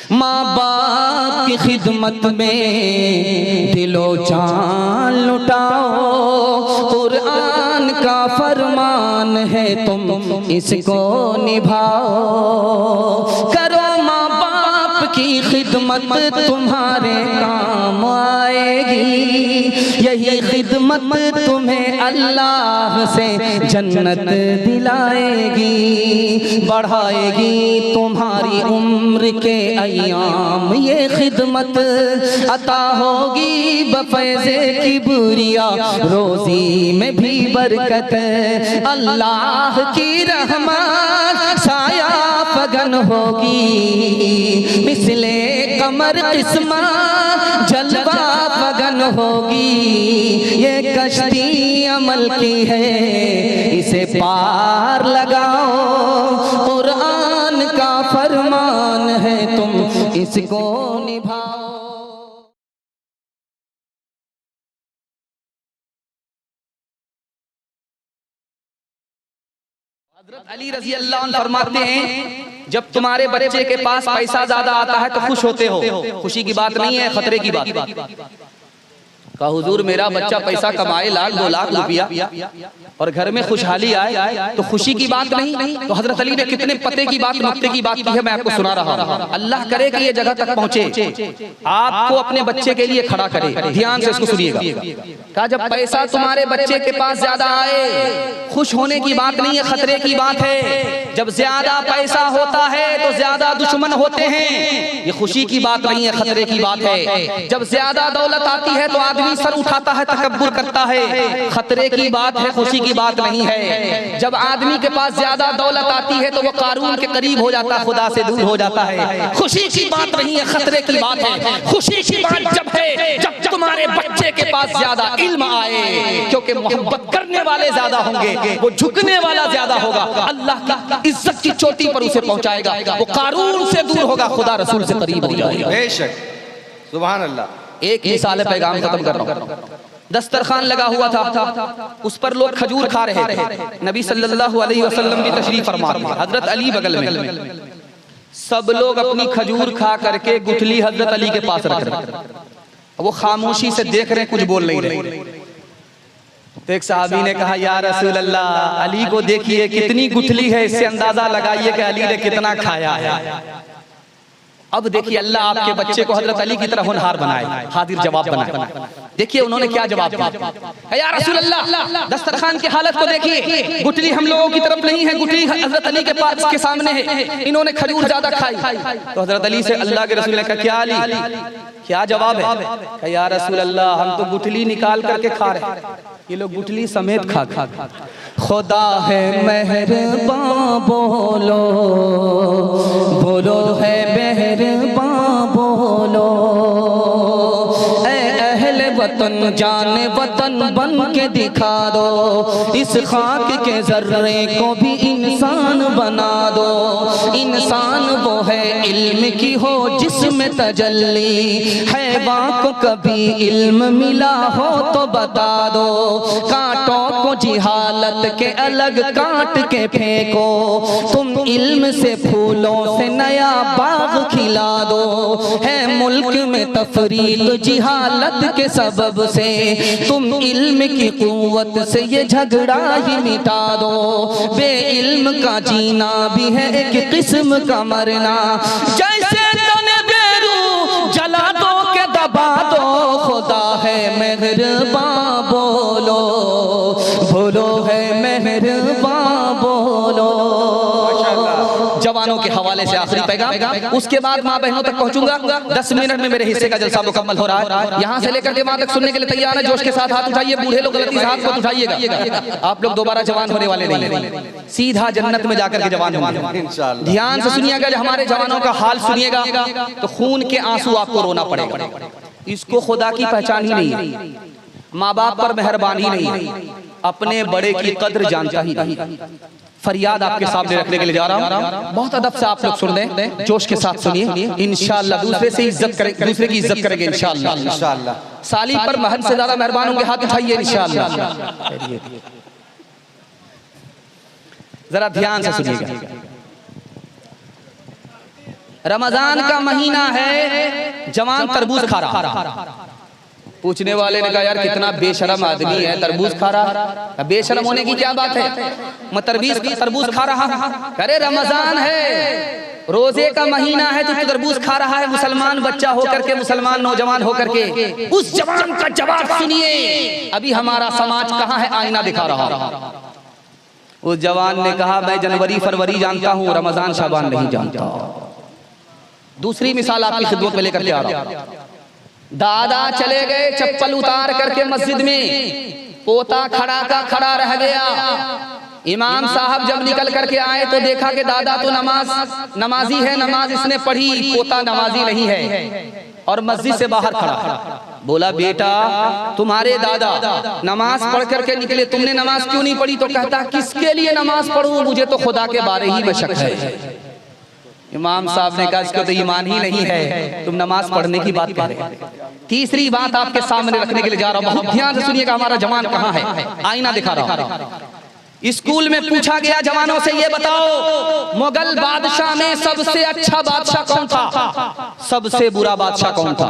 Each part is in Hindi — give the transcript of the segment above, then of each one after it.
माँ बाप की खिदमत में दिलो जान लुटाओ, कुरान का फरमान है तुम इसको निभाओ। करो माँ बाप की खिदमत तुम्हारे काम आएगी, यही खिदमत तुम्हें अल्लाह से जन्नत दिलाएगी, बढ़ाएगी तुम्हारी उम्र के अय्याम। ये खिदमत अता होगी बफैज़े किबरिया, रोज़ी में भी बरकत, अल्लाह की रहमत साया फगन होगी, मिसले कमर किस्मत जलवा फगन होगी। ये कश्ती अमल की है, इसे पार लगाओ, कुरान का फरमान है तुम इसको निभाओ। हज़रत अली रज़ी अल्लाह अन्हु फरमाते हैं, जब तुम्हारे बच्चे के पास पैसा ज्यादा आता है तो खुश होते हो। खुशी की बात नहीं है, खतरे की बात। कहा हुजूर मेरा बच्चा पैसा कमाए, 1-2 लाख रुपया, और घर में खुशहाली आए तो खुशी की बात नहीं। तो हजरत अली ने कितने पते की बात, नुक्ते की बात की है, मैं आपको सुना रहा हूँ। अल्लाह करे कि ये जगह तक पहुंचे, आपको अपने बच्चे के लिए खड़ा करे। ध्यान से इसको सुनिएगा। कहा जब पैसा तुम्हारे बच्चे के पास ज्यादा आए, खुश होने की बात नहीं है, खतरे की बात है। जब ज्यादा पैसा होता है तो ज्यादा दुश्मन होते हैं, ये खुशी की बात नहीं है, खतरे की बात है। जब ज्यादा दौलत आती है तो आदमी सर उठाता है, तकब्बुर करता है, खतरे की बात है, खुशी की बात नहीं है। जब आदमी के पास ज्यादा दौलत आती है तो वो कारून के करीब हो जाता है, खुदा से दूर हो जाता है। खुशी की बात नहीं है, खतरे की बात है। खुशी की बात जब है जब तुम्हारे बच्चे के पास ज्यादा इल्म आए, क्योंकि मोहब्बत करने वाले ज्यादा होंगे, वो झुकने वाला ज्यादा होगा, अल्लाह की इज्जत की चोटी पर उसे पहुंचाएगा, वो कारून से दूर होगा, खुदा रसूल से करीब हो जाएगा। बेशक, सुभान अल्लाह। एक मिसाल पैगाम खत्म कर रहा हूं। दस्तरखान लगा हुआ था, उस पर लोग खजूर खा रहे थे। नबी सल्लल्लाहु अलैहि वसल्लम की तशरीफ फरमा, हजरत अली बगल में। सब लोग अपनी खजूर खा करके गुठली हजरत अली के पास रख रहे, वो खामोशी से देख रहे, कुछ बोल नहीं रहे। तो एक सहाबी ने कहा, या रसूल अल्लाह, अली को देखिए कितनी गुठली है, इससे अंदाजा लगाइए कि अली ने कितना खाया है। अब देखिए अल्लाह आपके बच्चे को हजरत अली की तरह होनहार बनाए, हाजिर जवाब बनाए। देखिए उन्होंने क्या जवाब दिया। या रसूल अल्लाह, दस्तरखान की हालत को देखिए, गुठली हम लोगों की तरफ नहीं है, गुठली हजरत अली के पास के सामने है, इन्होंने खजूर ज्यादा खाई। तो हजरत अली से अल्लाह के रसूल ने कहा, क्या अली क्या जवाब है? या रसूल अल्लाह, हम तो गुठली निकाल करके खा रहे, ये लोग गुठली समेत खा खा। खुदा है मेहरबान, बोलो बोलो है मेहरबान, बोलो वतन जान वतन बन के दिखा दो, इस खाक के जर्रे को भी इंसान बना दो। इंसान वो है इल्म की हो जिसमें तजल्ली, हैवान को कभी इल्म मिला हो तो बता दो। कांटों को जिहालत के अलग काट के फेंको, तुम इल्म से फूलों से नया बाग खिला दो। है मुल्क में तफरीक जिहालत के सबब से, तुम इल्म की कुव्वत से ये झगड़ा ही मिटा दो। बे इल्म का जीना भी है एक किस्म का मरना, जैसे तने बेरू जला दो के दबा दो। खुदा है मेहरबान, बोलो बोलो है मेहरबान, बोलो। जवानों के हवाले से आखिरी पैगाम, उसके बाद माँ बहनों तक पहुंचूंगा। 10 मिनट में मेरे हिस्से का जलसा मुकम्मल हो रहा है। यहाँ से लेकर के वहां तक सुनने के लिए तैयार है? जोश के साथ हाथ उठाइए, बूढ़े लोग गलती से हाथ मत उठाइएगा। आप लोग दोबारा जवान होने वाले नहीं, सीधा जन्नत में जाकर के जवान होंगे। ध्यान से सुनिएगा, जब हमारे जवानों का हाल सुनिएगा तो खून के आंसू आपको रोना पड़ेगा। इसको खुदा की पहचान ही नहीं है, माँ बाप पर मेहरबानी नहीं है, अपने बड़े की कद्र जानता ही नहीं। फरियाद आपके सामने रखने के लिए जा रहा हूँ, बहुत अदब से आप लोग सुन लें, जोश के साथ सुनिए। इंशाअल्लाह दूसरे से इज्जत करेंगे, दूसरे की इज्जत करेंगे इंशाअल्लाह। साली पर महल से ज्यादा मेहरबान होंगे, हाथ उठाइए इंशाअल्लाह। जरा ध्यान से सुनिएगा। रमजान का महीना है, जवान तरबूज खा रहा। पूछने वाले ने कहा यार कितना बेशरम आदमी है, तरबूज खा रहा। बेशरम होने की क्या बात है, मैं तरबूज खा रहा। अरे रमजान है, रोजे का महीना है, तो तरबूज खा रहा है। मुसलमान बच्चा होकर के, मुसलमान नौजवान होकर के, उस जवान का जवाब सुनिए। अभी हमारा समाज कहाँ है, आईना दिखा रहा। उस जवान ने कहा मैं जनवरी फरवरी जानता हूँ, रमजान शाबान नहीं जानता। दूसरी मिसाल आपकी खिदमत में लेकर के आ रहा हूं। दादा चले गए चप्पल उतार करके मस्जिद में, पोता खड़ा का खड़ा रह गया। इमाम साहब जब निकल करके आए तो देखा कि दादा तो नमाजी है, नमाज इसने पढ़ी, पोता नमाजी नहीं है और मस्जिद से बाहर खड़ा। बोला बेटा तुम्हारे दादा नमाज पढ़ करके निकले, तुमने नमाज क्यों नहीं पढ़ी? तो कहता किसके लिए नमाज पढ़ूं, मुझे तो खुदा के बारे ही में शक है। इमाम साहब ने कहा इसको तो ईमान ही नहीं है, तुम नमाज पढ़ने की बात कर रहे हो। तीसरी बात आपके सामने रखने के लिए जा रहा हूं, बहुत ध्यान से सुनिएगा। हमारा जवान कहाँ है, आईना दिखा रहा हूं। स्कूल में पूछा गया जवानों से ये बताओ मुगल बादशाह में सबसे अच्छा बादशाह कौन था, सबसे बुरा बादशाह कौन था?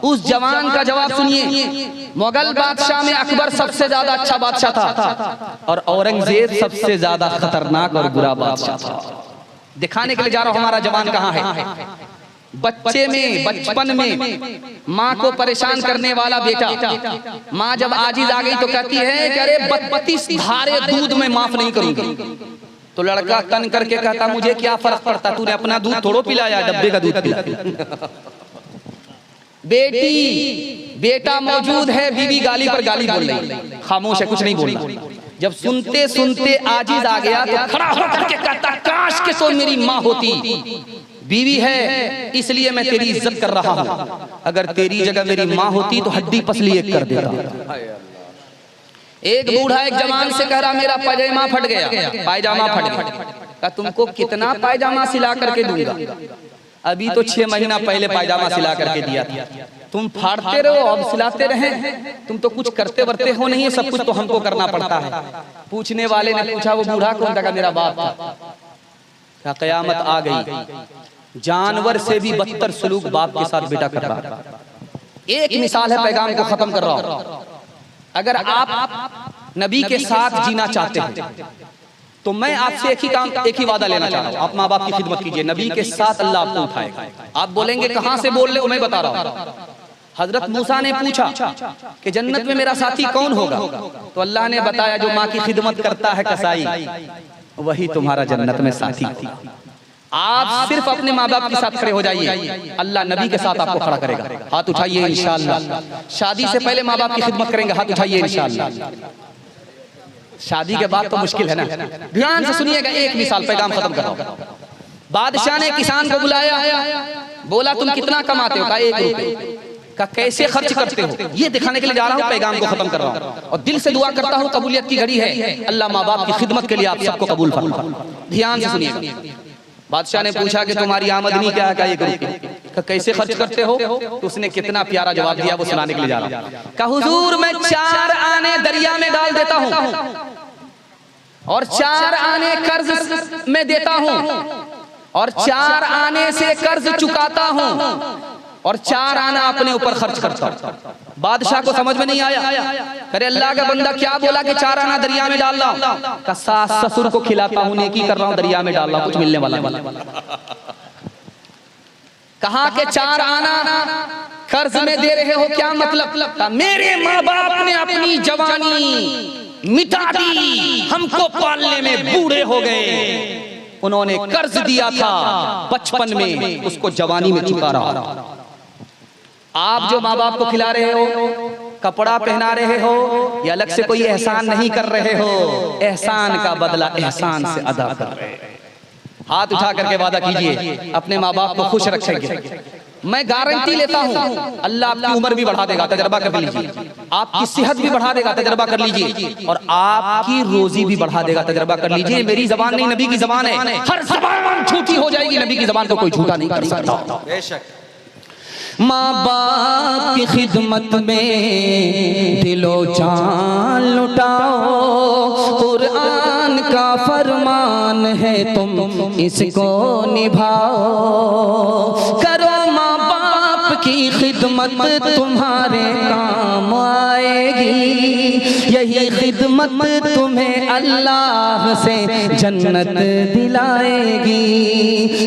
उस जवान का जवाब सुनिए। मुगल बादशाह में अकबर सबसे ज्यादा अच्छा बादशाह था और औरंगजेब सबसे ज्यादा खतरनाक और बुरा बादशाह था। दिखाने के लिए जा रहा हूं हमारा जवान कहाँ है। बच्चे में, बचपन में माँ को परेशान करने वाला बेटा, माँ जब आजिज आ गई तो कहती है कि अरे 32 धारे दूध में माफ नहीं करूंगी। तो लड़का तन करके कहता मुझे क्या फर्क पड़ता, तूने अपना दूध थोड़ो पिलाया, डब्बे का दूध पिलाया। बेटा मौजूद है, बीवी गाली पर गाली बोल रही, खामोश है, कुछ नहीं बोलना। जब सुनते सुनते आजिज आ गया तो खड़ा होकर के कहता काश के सो मेरी माँ होती, बीवी है इसलिए मैं तेरी इज्जत कर रहा हूं, अगर तेरी जगह मेरी माँ होती तो हड्डी पसली एक कर देता। एक बूढ़ा एक जवान से कह रहा मेरा पायजामा फट गया, पायजामा फट गया। कहा तुमको कितना पायजामा सिला करके दूंगा, अभी तो 6 महीना पहले पायजामा सिला करके दिया था, तुम फाड़ते रहो अब सिलाते रहे, तुम तो कुछ करते वर्ते हो नहीं, सब कुछ तो हमको करना पड़ता है। पूछने वाले ने पूछा वो बूढ़ा कौन था? मेरा बाप था। क्या कयामत आ गई, जानवर से भी बदतर सलूक बाप के साथ बेटा कर रहा। एक मिसाल है, पैगाम को खत्म कर रहा हूं। अगर आप नबी के साथ जीना चाहते हैं तो मैं आपसे एक ही वादा लेना चाह रहा हूं, आप माँ बाप की खिदमत कीजिए, नबी के साथ अल्लाह आपको उठाएगा। आप बोलेंगे कहां से बोल रहे हो, मैं बता रहा हूं। हजरत मूसा ने पूछा कि जन्नत में मेरा साथी कौन होगा, तो अल्लाह ने बताया जो माँ की खिदमत करता है कसाई, वही तुम्हारा जन्नत में साथी। आप सिर्फ अपने माँ बाप के साथ खड़े हो जाइए, अल्लाह नबी के साथ आपको खड़ा करेगा। हाथ उठाइए इंशाअल्लाह। शादी से पहले माँ बाप की खिदमत करेंगे, हाथ उठाइए इंशाअल्लाह। शादी के बाद तो मुश्किल है ना। ध्यान से सुनिएगा, एक मिसाल, पैगाम खत्म कर रहा हूं। बादशाह ने किसान को बुलाया, बोला तुम कितना कमाते हो? कहा 1 रुपए। का कैसे खर्च करते हो? ये दिखाने के लिए जा रहा हूं, पैगाम को खत्म कर रहा हूं। और दिल से दुआ करता हूं, कबूलियत की घड़ी है, अल्लाह माँ बाप की खिदमत के लिए आप सबको कबूल फरमाए। ध्यान से सुनिएगा। बादशाह ने पूछा कि तुम्हारी आमदनी क्या है? का 1 रुपये। कैसे खर्च करते हो? तो उसने कितना प्यारा जवाब दिया, वो सुनाने के लिए जा रहा हूं। कहा हुजूर मैं 4 आने दरिया में डाल देता हूं और 4 आने कर्ज में देता हूं और 4 आने से कर्ज चुकाता हूं और 4 आना अपने ऊपर खर्च करता हूं। बादशाह को समझ में नहीं आया। अरे अल्लाह का बंदा क्या बोला कि 4 आना दरिया में डाल रहा हूं? का सास ससुर को खिलाता हूं, नेकी कर रहा हूं, दरिया में डाल रहा हूं, कुछ मिलने वाला नहीं। कहा के 4 आना कर्ज में दे रहे हो, क्या मतलब? मेरे माँ बाप ने अपनी जवानी मिटा दी, हमको पालने में बूढ़े हो गए, उन्होंने कर्ज दिया था बचपन में, उसको जवानी में चुका रहा। आप जो माँ बाप को खिला रहे हो, कपड़ा पहना रहे हो, या अलग से कोई एहसान नहीं कर रहे हो, एहसान का बदला एहसान से अदा कर रहे हो। हाथ उठा करके वादा कीजिए अपने माँ बाप को खुश रखेंगे। मैं गारंटी लेता हूँ अल्लाह आपकी उम्र भी बढ़ा देगा, तजर्बा कर लीजिए। आपकी सेहत भी बढ़ा देगा, तजर्बा कर लीजिए। और आपकी रोजी भी बढ़ा देगा, तजर्बा कर लीजिए। मेरी जबान नहीं, नबी की जबान है। हर जबान झूठी हो जाएगी, नबी की जबान को कोई झूठा नहीं कर सकता। बेशक माँ बाप की खिदमत में दिलो जान लुटाओ, कुरान का फरमान है तुम इसको निभाओ। करो माँ बाप की खिदमत तुम्हारे काम आएगी, यही खिदमत तुम्हें अल्लाह से जन्नत दिलाएगी,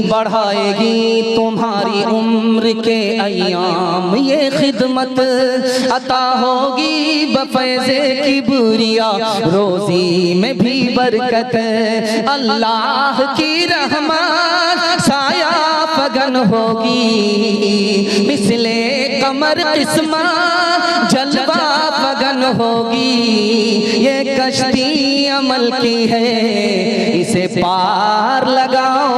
बढ़ाएगी तुम्हारी उम्र के अय्याम ये खिदमत, अता होगी बफैज़े किबरिया रोज़ी में भी बरकत, अल्लाह की रहमत साया फगन होगी, मिसले कमर किस्मत जलवा फगन होगी, ये कश्ती अमल की है इसे पार लगाओ,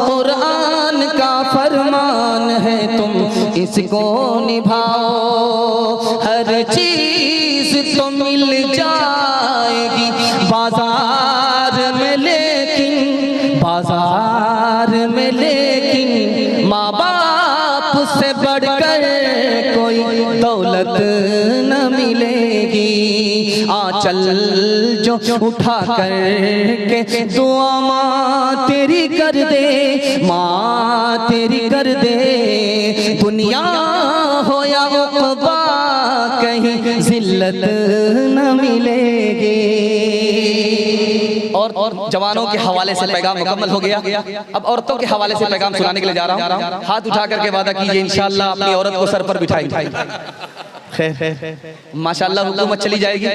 कुरान का फरमान है तुम इसको निभाओ। हर चीज तो मिल जाएगी बाजार में, लेकिन बाजार में लेकिन माँ बाप से बढ़कर कोई दौलत न मिलेगी। आंचल जो उठा कर के दुआ माँ तेरी कर दे, माँ तेरी कर दे, दुनिया हो या उक़बा कहीं जिल्लत न मिलेगी। और जवानों के हवाले से पैगाम मुकम्मल हो गया। अब औरतों के हवाले से पैगाम सुनाने के लिए जा रहा हूँ। हाथ उठा करके वादा कीजिए इंशाअल्लाह अपनी औरत को सर पर बिठाएंगे। माशाअल्लाह हुकूमत चली जाएगी,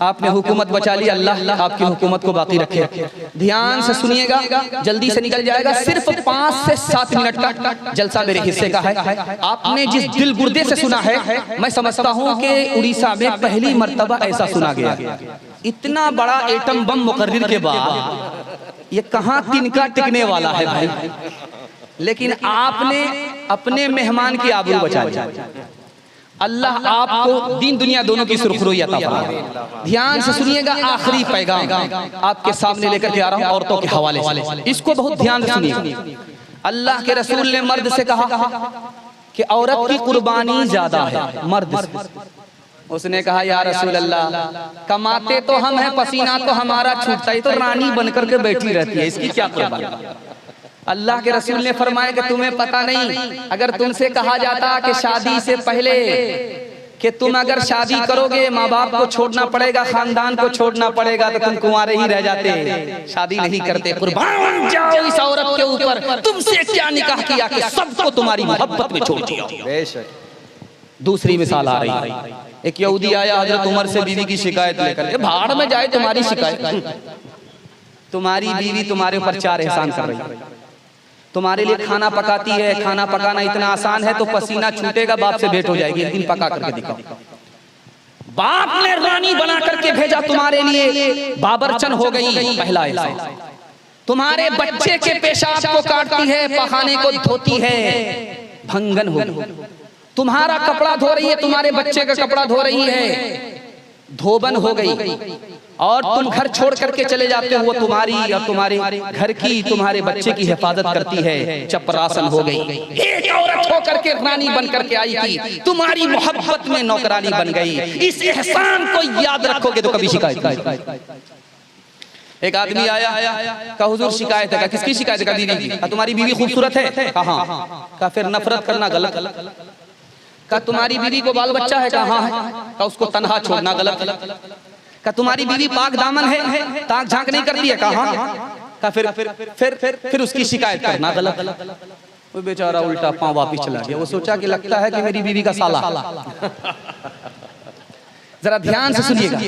आपने हुकूमत बचा ली, अल्लाह आपकी हुकूमत को बाकी रखे। ध्यान से सुनिएगा, जल्दी से निकल जाएगा, सिर्फ 5 से 7 मिनट का जलसा मेरे हिस्से का है। आपने जिस दिल गुर्दे से सुना है, मैं समझता हूँ कि उड़ीसा में पहली मर्तबा ऐसा सुना गया। इतना बड़ा एटम बम मुकर्रिर के बाद ये कहाँ तिनका टिकने वाला है भाई, लेकिन आपने अपने मेहमान की आबरू बचा ली। अल्लाह आपको दीन दुनिया दोनों की सुरखरुई अता फरमाए। ध्यान से सुनिएगा, आखिरी पैगाम आपके सामने लेकर के आ रहा हूं औरतों के हवाले से, इसको बहुत ध्यान से सुनिएगा। अल्लाह के रसूल ने मर्द से कहा कि औरत की कुर्बानी ज्यादा है मर्द से। उसने कहा या रसूल अल्लाह, कमाते तो हम हैं, पसीना तो हमारा छूटता है, तो रानी बनकर के बैठी रहती है, इसकी क्या कुर्बानी। अल्लाह के रसूल ने फरमाया कि तुम्हें पता नहीं, अगर तुमसे कहा जाता कि शादी से पहले कि तुम अगर शादी करोगे माँ बाप को छोड़ना पड़ेगा, खानदान को छोड़ना पड़ेगा, तो तुम कुंवारे ही रह जाते, शादी नहीं करते। कुर्बान जाओ इस औरत के ऊपर, तुमसे क्या निकाह किया कि सबको तुम्हारी मोहब्बत में छोड़ दिया। दूसरी मिसाल आ रही है, एक यहूदी आया हजरत उमर से बीवी की शिकायत लेकर, भाड़ में जाए तुम्हारी शिकायत, तुम्हारी बीवी तुम्हारे ऊपर 4 एहसान कर रही है, तुम्हारे लिए खाना पकाती है, खाना पकाना इतना आसान है तो पसीना छूटेगा, बाप से भेंट हो जाएगी, एक दिन पका करके दिखाओ। बाप ने रानी बना करके भेजा तुम्हारे लिए, बाबरचन हो गई, पहला एहसान। तुम्हारे बच्चे के पेशाब को काटती है, पखाने को धोती है, भंगन हो गई। तुम्हारा कपड़ा धो रही है, तुम्हारे बच्चे का कपड़ा धो रही है, धोबन हो गई। और तुम घर छोड़ करके चले जाते हो, वो तुम्हारी और तुम्हारे घर की, तुम्हारे बच्चे की हिफाजत करती है, चपरासन हो गई। एक औरत होकर के रानी बन करके आई थी, तुम्हारी मोहब्बत में नौकरानी बन गई। इस एहसान को याद रखोगे तो कभी शिकायत नहीं। एक आदमी आया, कहा हुजूर शिकायत है। किसकी शिकायत है? बीवी की। तुम्हारी बीवी खूबसूरत है? कहा हाँ। फिर नफरत करना गलत। कहा तुम्हारी बीवी को बाल बच्चा है? कहा है। कहा उसको तन्हा छोड़ना गलत। का तुम्हारी बीवी पाक दामन है, ताक झांक नहीं करती है? कहा का फिर उसकी शिकायत करना गलत। वो बेचारा उल्टा पांव वापिस चला गया। वो सोचा कि लगता है कि मेरी बीवी का साला। जरा ध्यान से सुनिएगा,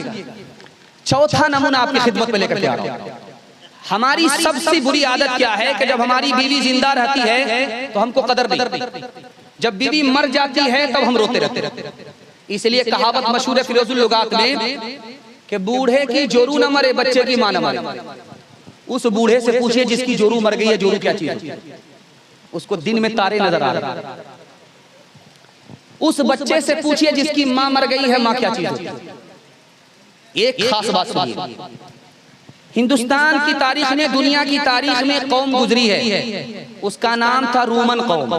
चौथा नमूना आपकी खिदमत में लेकर के आ रहा हूं। हमारी सबसे बुरी आदत क्या है कि जब हमारी बीवी जिंदा रहती है तो हमको कदर नहीं, जब बीवी मर जाती है तब हम रोते रहते। इसलिए कहावत मशहूर है फिरोजुल लुगात में कि बूढ़े की जोरू न मरे, बच्चे की मां न मरे। उस बूढ़े से पूछिए जिसकी जोरू मर गई है, जोरू क्या चीज है? उसको दिन में तारे नजर आ रहे हैं। उस बच्चे से पूछिए जिसकी मां मर गई है, मां क्या चीज है? एक खास बात सुनिए, हिंदुस्तान की तारीख में, दुनिया की तारीख में कौम गुजरी है, उसका नाम था रोमन कौम।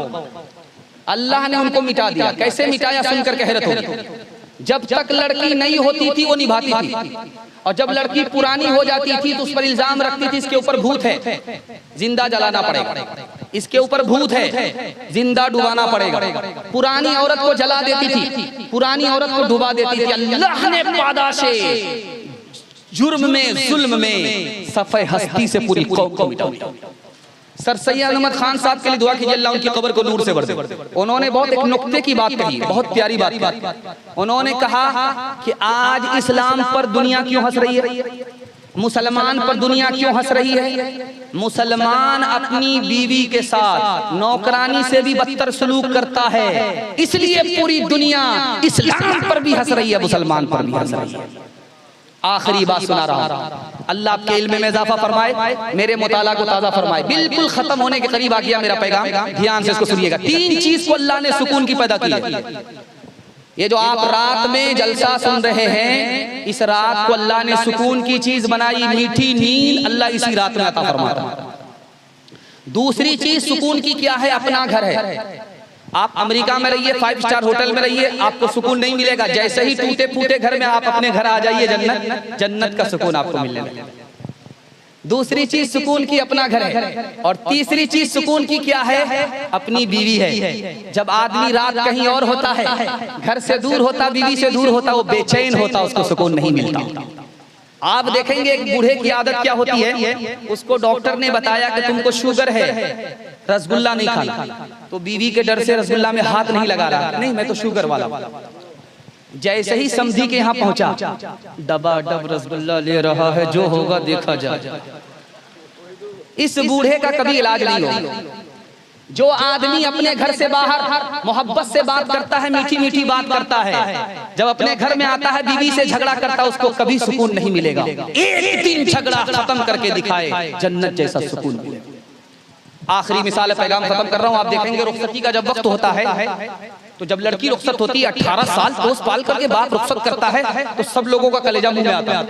अल्लाह ने उनको मिटा दिया। कैसे मिटाया सुनकर के हैरत होगी। जब तक लड़की नई होती थी वो निभाती थी, और जब लड़की पुरानी हो जाती थी तो उस पर इल्जाम रखती थी इसके ऊपर भूत है, जिंदा जलाना पड़ेगा, इसके ऊपर भूत है, जिंदा डुबाना पड़ेगा। पुरानी औरत को जला देती थी, पुरानी औरत को डुबा देती थी। अल्लाह ने पादाशे जुर्म में, जुल्म में, सफ़े हस्ती से पूरी कौम को मिटा दिया। सर सैयद अहमद खान साहब के लिए दुआ कीजिए, अल्लाह उनकी कब्र को नूर से भर दे। उन्होंने बहुत एक नुक्ते की बात कही, बहुत प्यारी बात कही। उन्होंने कहा कि आज इस्लाम पर दुनिया क्यों हंस रही है, मुसलमान पर दुनिया क्यों हंस रही है? मुसलमान अपनी बीवी के साथ नौकरानी से भी बदतर सलूक करता है, इसलिए पूरी दुनिया इस्लाम पर भी हंस रही है, मुसलमान पर भी हंस रही है। आखिरी बात सुना रहा हूं, अल्लाह आपके इल्म में इजाफा फरमाए, मेरे मुताला को ताज़ा फरमाए। बिल्कुल खत्म होने के करीब आ गया मेरा पैगाम, ध्यान से इसको सुनिएगा। 3 चीज को अल्लाह ने सुकून की पैदा की है। ये जो आप रात में जलसा सुन रहे हैं, इस रात को अल्लाह ने सुकून की चीज बनाई, मीठी नींद अल्लाह इसी रात में अता फरमाता है। दूसरी चीज सुकून की क्या है? अपना घर है। आप अमेरिका में रहिए, 5 स्टार होटल में रहिए, आपको सुकून नहीं मिलेगा। जैसे ही टूटे फूटे घर में आप अपने घर आ जाइए, जन्नत का सुकून आपको मिलने लगेगा। दूसरी चीज सुकून की अपना घर है, और तीसरी चीज सुकून की क्या है? अपनी बीवी है। जब आदमी रात कहीं और होता है, घर से दूर होता, बीवी से दूर होता, वो बेचैन होता, उसको सुकून नहीं मिलता। आप देखेंगे एक बूढ़े की आदत क्या होती है, उसको डॉक्टर ने बताया कि तुमको शुगर है, रसगुल्ला नहीं खाना, तो बीवी के डर से रसगुल्ला में हाथ नहीं लगा रहा, नहीं मैं तो शुगर वाला। जैसे ही समझी के यहाँ पहुंचा, डबा डब रसगुल्ला ले रहा है, जो होगा देखा जाए। इस बूढ़े का कभी इलाज नहीं होगा। जो आदमी अपने घर से बाहर मोहब्बत से बात करता है, मीठी मीठी बात करता है, जब अपने घर में आता है बीवी से झगड़ा करता है, उसको कभी सुकून नहीं मिलेगा। एक दिन झगड़ा खत्म करके दिखाए, जन्नत जैसा सुकून मिलेगा। आखिरी मिसाल पैगाम खत्म कर रहा हूं। आप देखेंगे रुखसती का जब वक्त होता है, तो जब लड़की रुखसत होती है, 18 साल पोस पाल करके बाप रुखसत करता है, तो सब लोगों का कलेजा मुंह में आता है,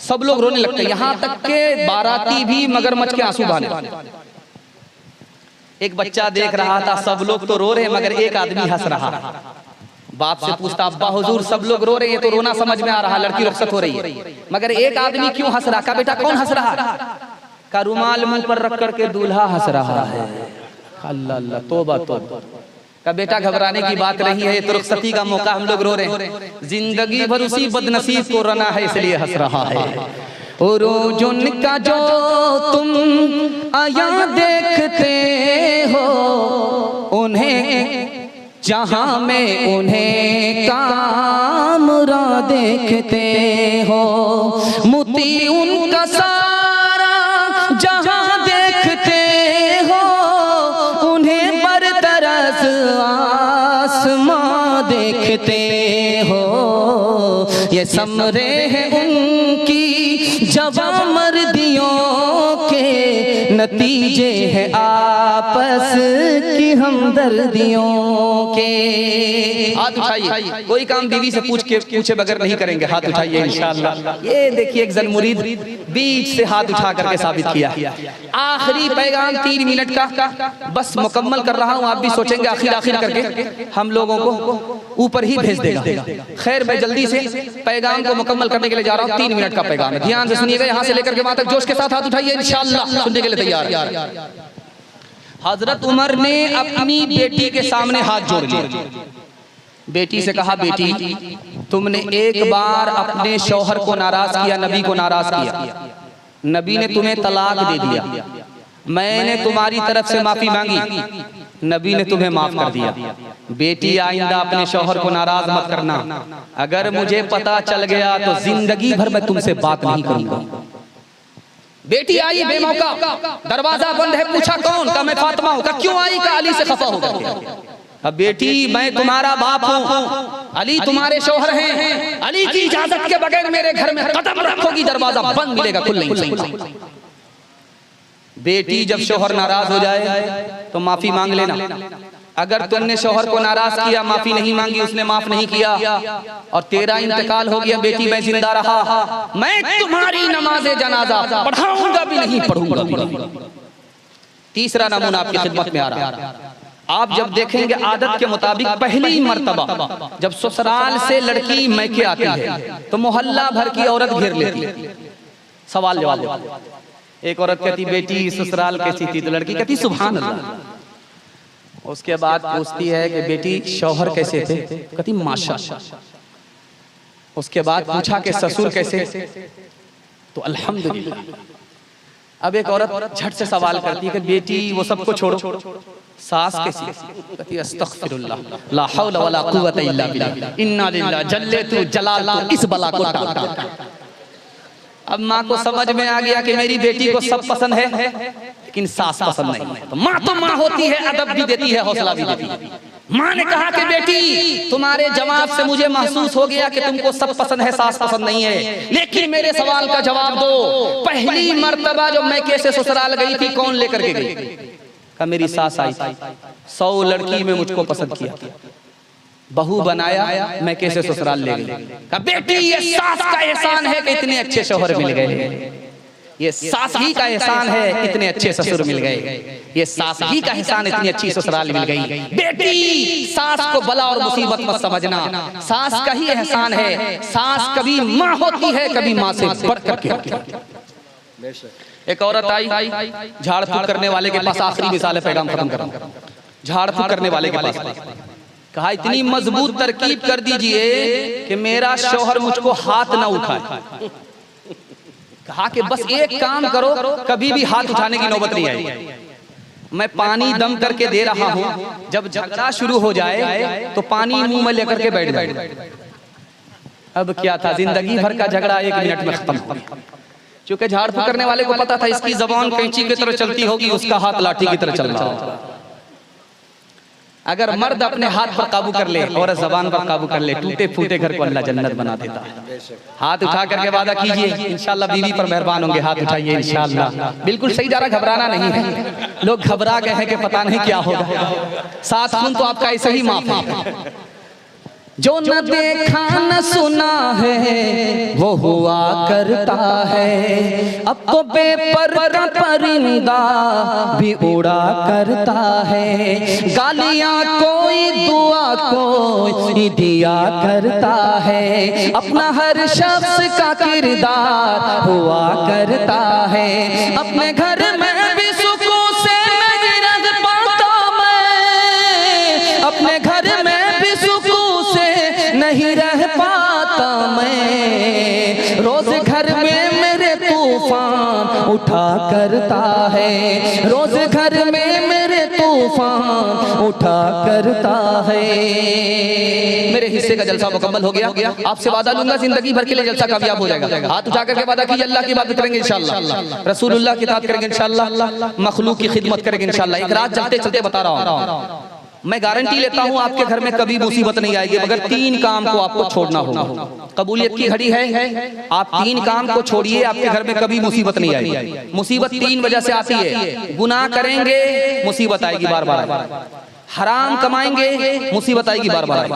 सब लोग रोने लगते हैं, यहाँ तक के बाराती भी मगरमच्छ के आंसू बहाने। एक बच्चा देख रहा था, सब लोग तो रो रहे हैं मगर एक आदमी हंस रहा। बाप से पूछता, अब्बा हुजूर सब लोग रो रहे हैं, तो रोना समझ में आ रहा, लड़की रुखसत हो रही है, मगर एक आदमी क्यों हंस रहा? का बेटा कौन हंस रहा? का रुमाल मुंह पर रख करके दूल्हा हंस रहा है। अल्लाह अल्लाह, तौबा तौबा। का बेटा घबराने की बात नहीं है, तो रुखसती का मौका हम लोग रो रहे हैं, जिंदगी भर उसी बदनसीब को रोना है, इसलिए हंस रहा है। रोज उनका जो तुम आया देखते हो, उन्हें जहां में उन्हें कामरा देखते हो, मोती उनका सारा जहां देखते हो, उन्हें बरतरस आसमां देखते हो। ये समरे हैं उनकी जवां मर्दियों के, नतीजे हैं आपस की हमदर्दियों के। हाथ उठाइए, कोई काम बीवी से पूछे बगैर नहीं करेंगे, हाथ उठाइए इंशाअल्लाह। ये देखिए एक जन मुरीद बीच से हाथ उठा करके साबित किया। आखिरी पैगाम 3 मिनट का बस मुकम्मल कर रहा हूँ, आप भी सोचेंगे आखिर आखिर करके हम लोगों को ऊपर ही भेज देगा। खैर मैं जल्दी से पैगाम को मुकम्मल करने के लिए जा रहा हूँ। 3 मिनट का पैगाम है, ध्यान से सुनिएगा, यहाँ से लेकर के वहां तक जोश के साथ हाथ उठाइए इंशाअल्लाह, सुनने के लिए तैयार। हजरत उमर ने अपनी बेटी के सामने हाथ जोड़ लिए, बेटी से कहा, बेटी तुमने एक बार अपने शौहर को नाराज किया, नबी को नाराज किया, नबी ने तुम्हें तलाक दे दिया, मैंने तुम्हारी तरफ से माफी मांगी, नबी ने तुम्हें माफ कर दिया। बेटी आइंदा अपने शौहर को नाराज मत करना, अगर मुझे पता चल गया तो जिंदगी भर मैं तुमसे बात नहीं करूंगा। बेटी आई बेमौका, दरवाजा बंद है, पूछा कौन? का मैं फातिमा हूं। का क्यों आई? का अली से खफा होगा। अब बेटी मैं तुम्हारा बाप हूँ, अली तुम्हारे शौहर हैं, अली की इजाजत के बगैर मेरे घर में कदम रखोगी दरवाजा बंद मिलेगा, खुल नहीं। बेटी जब शौहर नाराज हो जाए तो माफी मांग लेना। अगर तुमने शौहर को नाराज किया, माफी नहीं मांगी, उसने माफ नहीं किया और तेरा इंतकाल हो गया, बेटी मैं जिंदा रहा, मैं तुम्हारी नमाज़े जनाजा पढ़ाऊंगा भी नहीं, पढ़ूंगा भी नहीं। तीसरा नमूना आपकी खिदमत में आ रहा है, आप जब देखेंगे आदत के मुताबिक पहली मर्तबा जब ससुराल से लड़की मैके आती है तो मोहल्ला भर की औरत घेर लेती है। सवाल जवाब, एक औरत कहती बेटी ससुराल कैसी थी, तो लड़की कहती सुभान अल्लाह। उसके बाद पूछती है कि बेटी शौहर कैसे थे, कहती माशा। उसके बाद पूछा कि ससुर कैसे, तो अल्हम्दुलिल्लाह। अब एक औरत झट से सवाल करती है कि बेटी वो सबको छोड़ो, सास कैसी, कहती अस्तगफिरुल्लाह ला हौला वला कुव्वता इल्ला बिल्लाह इन्ना लिल्लाहि जल्लतु जलालतु इस बला को टाल। अब माँ को समझ में आ गया कि मेरी बेटी को सब पसंद है लेकिन सास पसंद नहीं है। तो माँ होती है, अदब भी देती है, हौसला भी देती है। माँ ने कहा कि बेटी तुम्हारे जवाब से मुझे महसूस हो गया कि तुमको सब पसंद है, सास पसंद नहीं है, लेकिन मेरे सवाल का जवाब दो। पहली मर्तबा जब मैके से ससुराल गई थी कौन लेकर के गई? का मेरी सास आई थी, 100 लड़की में मुझको पसंद किया, बहू बनाया, मैके से ससुराल ले गई। का बेटी ये सास का एहसान है कि इतने अच्छे शौहर मिल गए, ये सास ही का एहसान है इतने अच्छे ससुर मिल गए, ये सास ही का एहसान इतनी अच्छी ससुराल मिल गई। बेटी सास को बला और मुसीबत मत समझना, सास का ही एहसान है। सास कभी माँ होती है, कभी माँ से बढ़ करके। एक औरत आई झाड़ फूक करने वाले के पास, आखिरी मिसाल है पैगाम खत्म कर रहा हूं। झाड़ फूक करने वाले के पास कहा इतनी मजबूत तरकीब कर दीजिए कि मेरा शौहर मुझको हाथ ना उठाए। कहा कि बस एक काम करो, कभी भी हाथ उठाने की नौबत नहीं आएगी। मैं पानी दम करके दे रहा हूं, जब झगड़ा शुरू हो जाए तो पानी मुंह में लेकर के बैठ जाए। अब क्या था, जिंदगी भर का झगड़ा 1 मिनट में खत्म हो गया। क्योंकि झाड़ फूक करने वाले को पता था इसकी जबान कैंची की तरह चलती होगी, उसका हाथ लाठी की तरह चल रहा होगा। अगर मर्द अपने हाथ पर काबू कर ले और जबान पर काबू कर ले, टूटे फूटे घर को अल्लाह जन्नत बना देता है। हाथ उठा करके वादा कीजिए, इंशाल्लाह बीवी पर मेहरबान होंगे। हाथ उठाइए इंशाल्लाह। बिल्कुल सही जा रहा, घबराना नहीं है। लोग घबरा गए हैं कि पता नहीं क्या होगा। 7 खून तो आपका ऐसे ही माफ है। जो न देखा न सुना है वो हुआ करता है, अब तो पेपर का परिंदा भी उड़ा करता है। गालियां कोई दुआ कोई दिया करता है, अपना हर शख्स का किरदार हुआ करता है। अपने घर में भी सुकून से नहीं रह पाता मैं, अपने घर में भी सुकून नहीं रह पाता मैं। रोज घर में मेरे तूफान उठा करता है, रोज घर में मेरे तूफान उठा करता है। मेरे हिस्से का जलसा मुकम्मल हो गया। आपसे वादा लूंगा जिंदगी भर के लिए जलसा कामयाब हो जाएगा। हाथ उठा करके वादा कीजिए, अल्लाह की इबादत करेंगे इंशाअल्लाह, रसूलुल्लाह की इताअत करेंगे इंशाअल्लाह, मखलूक की खिदमत करेंगे इंशाअल्लाह। एक रात चलते चलते बता रहा हूँ, मैं गारंटी लेता हूं आपके घर में कभी मुसीबत नहीं आएगी, मगर 3 काम को आपको छोड़ना होगा। कबूलियत की घड़ी है, आप 3 काम को छोड़िए, आपके घर में कभी मुसीबत नहीं आएगी। मुसीबत 3 वजह से आती है। गुनाह करेंगे मुसीबत आएगी बार बार, हराम कमाएंगे मुसीबत आएगी बार बार,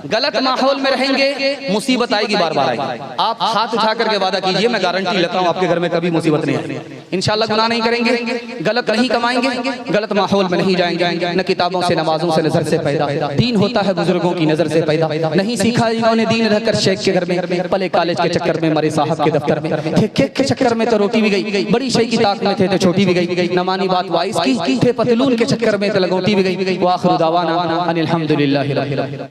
गलत माहौल में रहेंगे मुसीबत आएगी बार बार आएगी। आप हाथ उठा करके वादा कीजिए, मैं गारंटी लेता हूं आपके घर में कभी मुसीबत नहीं आएगी इंशाल्लाह। गुनाह नहीं करेंगे, गलत नहीं कमाएंगे, गलत माहौल में नहीं जाएंगे, न किताबों से नमाजों से नजर से पैदा। दीन होता है बुजुर्गों की नजर से पैदा, नहीं सीखा इन्होंने दीन रहकर शेख के घर में, पले कॉलेज के चक्कर में, मरे साहब के दफ्तर में, केक के चक्कर में तो रोटी भी गई, बड़ी शई की ताक में थे तो छोटी भी गई, न मानी बात वाइस की, थे पतलून के चक्कर में तो लगोटी भी गई। वाखिर दावाना अनिल हम्दुलिल्लाहि रब्बिल आलमीन।